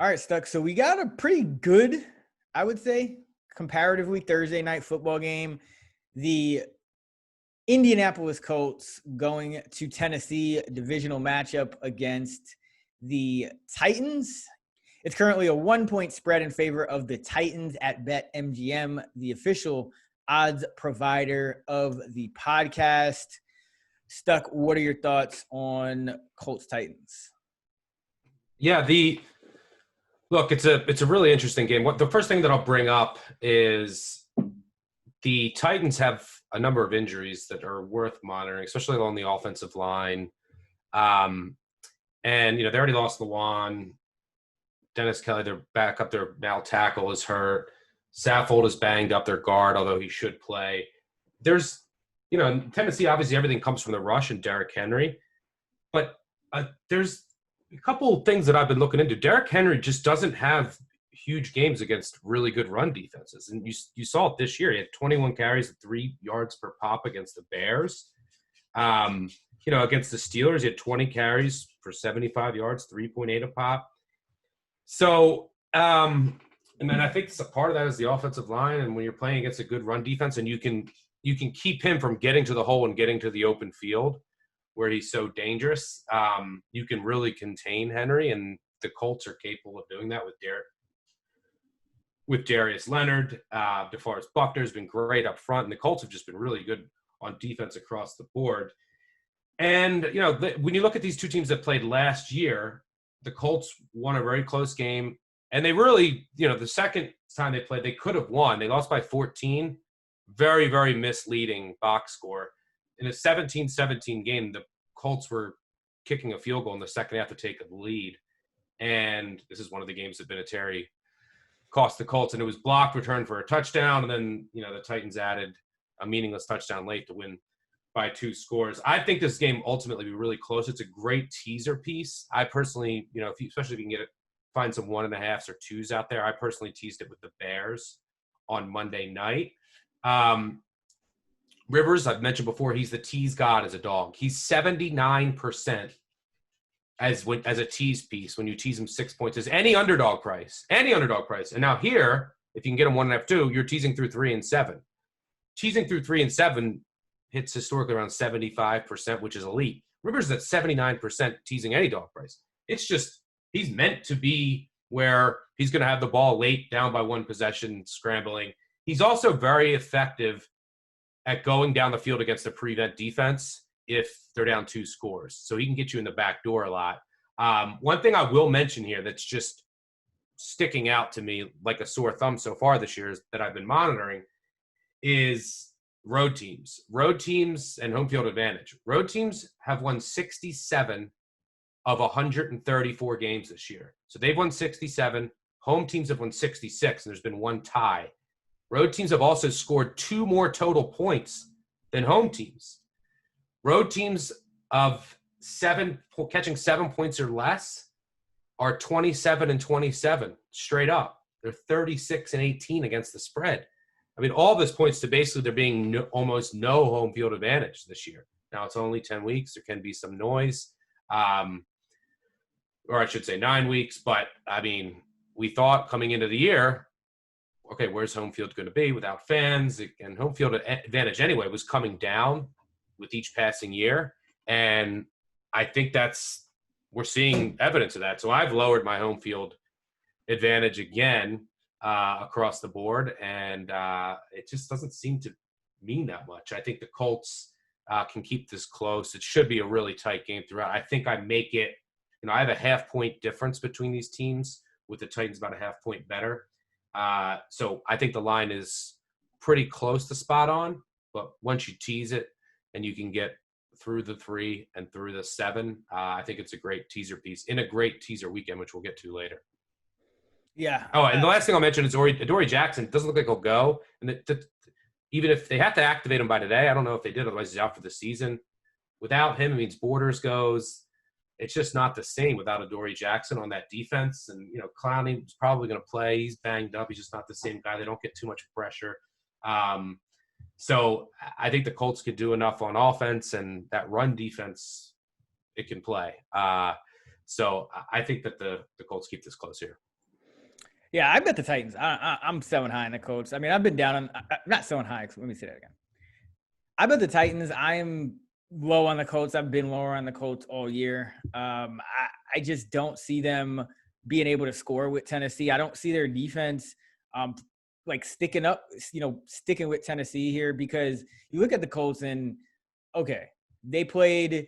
All right, Stuck. So we got a pretty good, I would say, comparatively Thursday night football game. The Indianapolis Colts going to Tennessee, divisional matchup against the Titans. It's currently a 1-point spread in favor of the Titans at BetMGM, the official odds provider of the podcast. Stuck, what are your thoughts on Colts-Titans? Yeah, look, it's a really interesting game. The first thing that I'll bring up is the Titans have a number of injuries that are worth monitoring, especially along the offensive line. And they already lost Lawan. Dennis Kelly, their backup, their now tackle, is hurt. Saffold is banged up, their guard, although he should play. There's, in Tennessee, obviously everything comes from the rush and Derrick Henry. But there's a couple things that I've been looking into. Derrick Henry just doesn't have huge games against really good run defenses. And you saw it this year. He had 21 carries at 3 yards per pop against the Bears. Against the Steelers, he had 20 carries for 75 yards, 3.8 a pop. So, and then I think a part of that is the offensive line. And when you're playing against a good run defense and you can keep him from getting to the hole and getting to the open field where he's so dangerous, you can really contain Henry. And the Colts are capable of doing that with Darius Leonard. DeForest Buckner's been great up front. And the Colts have just been really good on defense across the board. And, when you look at these two teams that played last year, the Colts won a very close game. And they really, the second time they played, they could have won. They lost by 14. Very, very misleading box score. In a 17-17 game, the Colts were kicking a field goal in the second half to take a lead. And this is one of the games that Vinatieri cost the Colts. And it was blocked return for a touchdown. And then, the Titans added a meaningless touchdown late to win by 2 scores. I think this game ultimately will be really close. It's a great teaser piece. I personally, especially if you can find some 1.5s or 2s out there, I personally teased it with the Bears on Monday night. Rivers, I've mentioned before, he's the tease god as a dog. He's 79% as a tease piece when you tease him 6 points. As any underdog price. And now here, if you can get him 1.5, 2, you're teasing through 3 and 7. Teasing through 3 and 7 hits historically around 75%, which is elite. Rivers is at 79% teasing any dog price. It's just he's meant to be where he's going to have the ball late, down by 1 possession, scrambling. He's also very effective at going down the field against a prevent defense if they're down 2 scores. So he can get you in the back door a lot. One thing I will mention here that's just sticking out to me like a sore thumb so far this year that I've been monitoring is road teams and home field advantage. Road teams have won 67 of 134 games this year. So they've won 67. Home teams have won 66, and there's been 1 tie. Road teams have also scored 2 more total points than home teams. Road teams of catching 7 points or less are 27-27 straight up. They're 36-18 against the spread. I mean, all this points to basically there being almost no home field advantage this year. Now, it's only 10 weeks. There can be some noise, or I should say 9 weeks. But, I mean, we thought coming into the year, okay, where's home field going to be without fans? And home field advantage anyway was coming down with each passing year. And I think we're seeing evidence of that. So I've lowered my home field advantage again across the board, and it just doesn't seem to mean that much. I think the Colts can keep this close. It should be a really tight game throughout. I think I make it, I have a half-point difference between these teams, with the Titans about a half point better. So I think the line is pretty close to spot on, but once you tease it and you can get through the 3 and through the 7, I think it's a great teaser piece in a great teaser weekend, which we'll get to later. Yeah. Oh, and the last thing I'll mention is Adoree Jackson. It doesn't look like he'll go. And even if they have to activate him by today, I don't know if they did. Otherwise, he's out for the season. Without him, it means Borders goes. It's just not the same without Adoree Jackson on that defense. And, Clowney is probably going to play. He's banged up. He's just not the same guy. They don't get too much pressure. So I think the Colts could do enough on offense, and that run defense, it can play. So I think that the Colts keep this close here. Yeah, I bet the Titans. I'm selling high on the Colts. I mean, I've been down on not selling high. Let me say that again. I bet the Titans. I'm low on the Colts. I've been lower on the Colts all year. I just don't see them being able to score with Tennessee. I don't see their defense like sticking with Tennessee here, because you look at the Colts and okay, they played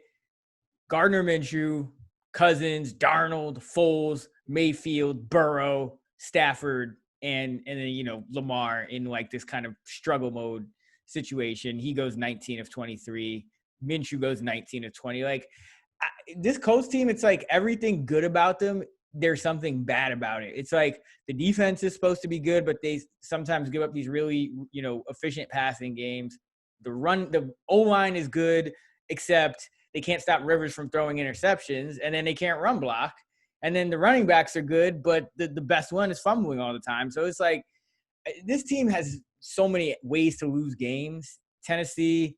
Gardner Minshew, Cousins, Darnold, Foles, Mayfield, Burrow, Stafford, and then Lamar in like this kind of struggle mode situation. He goes 19 of 23. Minshew goes 19 of 20. Like this Colts team, it's like everything good about them, there's something bad about it. It's like the defense is supposed to be good, but they sometimes give up these really, efficient passing games. The O-line is good, except they can't stop Rivers from throwing interceptions, and then they can't run block. And then the running backs are good, but the best one is fumbling all the time. So it's like this team has so many ways to lose games. Tennessee,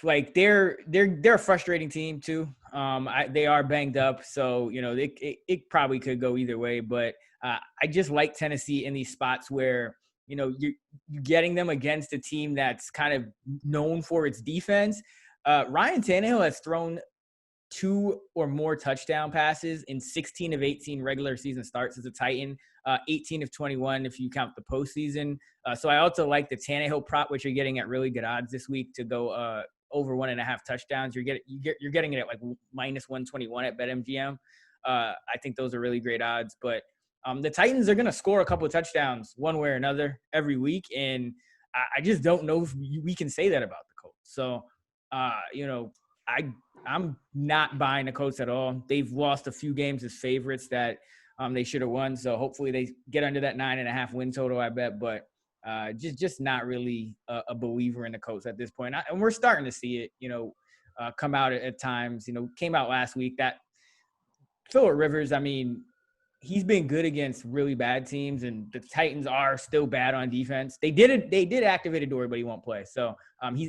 like they're a frustrating team too. They are banged up, so it probably could go either way. But I just like Tennessee in these spots where you're getting them against a team that's kind of known for its defense. Ryan Tannehill has thrown 2 or more touchdown passes in 16 of 18 regular season starts as a Titan, 18 of 21 if you count the postseason. So I also like the Tannehill prop, which you're getting at really good odds this week to go over 1.5 touchdowns. You're getting it at like minus 121 at BetMGM. I think those are really great odds. But the Titans are going to score a couple of touchdowns one way or another every week, and I just don't know if we can say that about the Colts. So, I'm not buying the Colts at all. They've lost a few games as favorites that they should have won. So hopefully they get under that 9.5 win total, I bet. But just not really a believer in the Colts at this point. And we're starting to see it, come out at times. Came out last week that Phillip Rivers, I mean, he's been good against really bad teams, and the Titans are still bad on defense. They did activate Adoree', but he won't play. So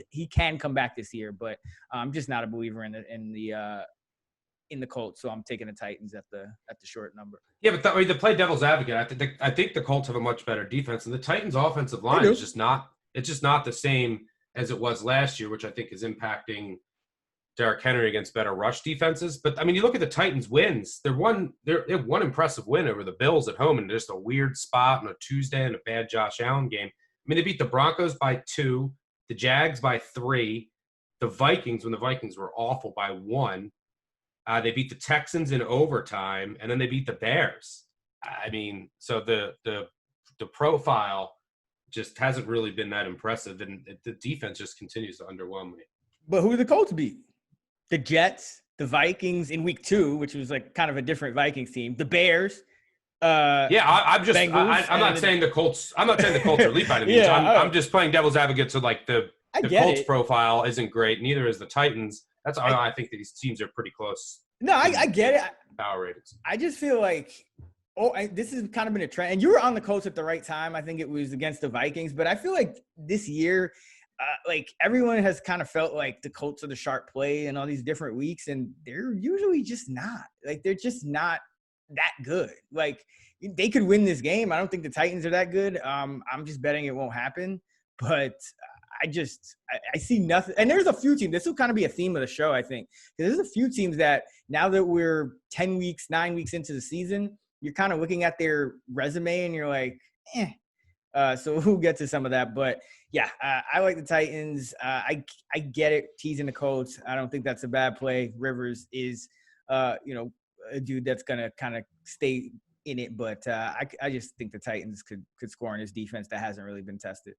he can come back this year, but I'm just not a believer in the Colts. So I'm taking the Titans at the short number. Yeah, but to play devil's advocate, I think the Colts have a much better defense, and the Titans' offensive line is just not the same as it was last year, which I think is impacting Derrick Henry against better rush defenses. But I mean, you look at the Titans' wins. They have one impressive win over the Bills at home in just a weird spot on a Tuesday and a bad Josh Allen game. I mean, they beat the Broncos by 2, the Jags by 3, the Vikings, when the Vikings were awful, by 1. They beat the Texans in overtime, and then they beat the Bears. I mean, so the profile just hasn't really been that impressive, and the defense just continues to underwhelm me. But who did the Colts beat? The Jets, the Vikings in week 2, which was like kind of a different Vikings team. The Bears. I'm not saying the Colts. I'm not saying the Colts are elite by any means. I'm just playing devil's advocate. So like the Colts profile isn't great. Neither is the Titans. That's why I think that these teams are pretty close. No, I get it. Power ratings. I just feel like this has kind of been a trend. And you were on the Colts at the right time. I think it was against the Vikings. But I feel like this year, like everyone has kind of felt like the Colts are the sharp play in all these different weeks, and they're usually just not. Like they're just not that good. Like they could win this game. I don't think the Titans are that good. I'm just betting it won't happen. But I see nothing. And there's a few teams. This will kind of be a theme of the show, I think. Because there's a few teams that now that we're 9 weeks into the season, you're kind of looking at their resume and you're like, so we'll get to some of that. But yeah, I like the Titans. I get it, teasing the Colts. I don't think that's a bad play. Rivers is, a dude that's going to kind of stay in it. But I just think the Titans could score in his defense that hasn't really been tested.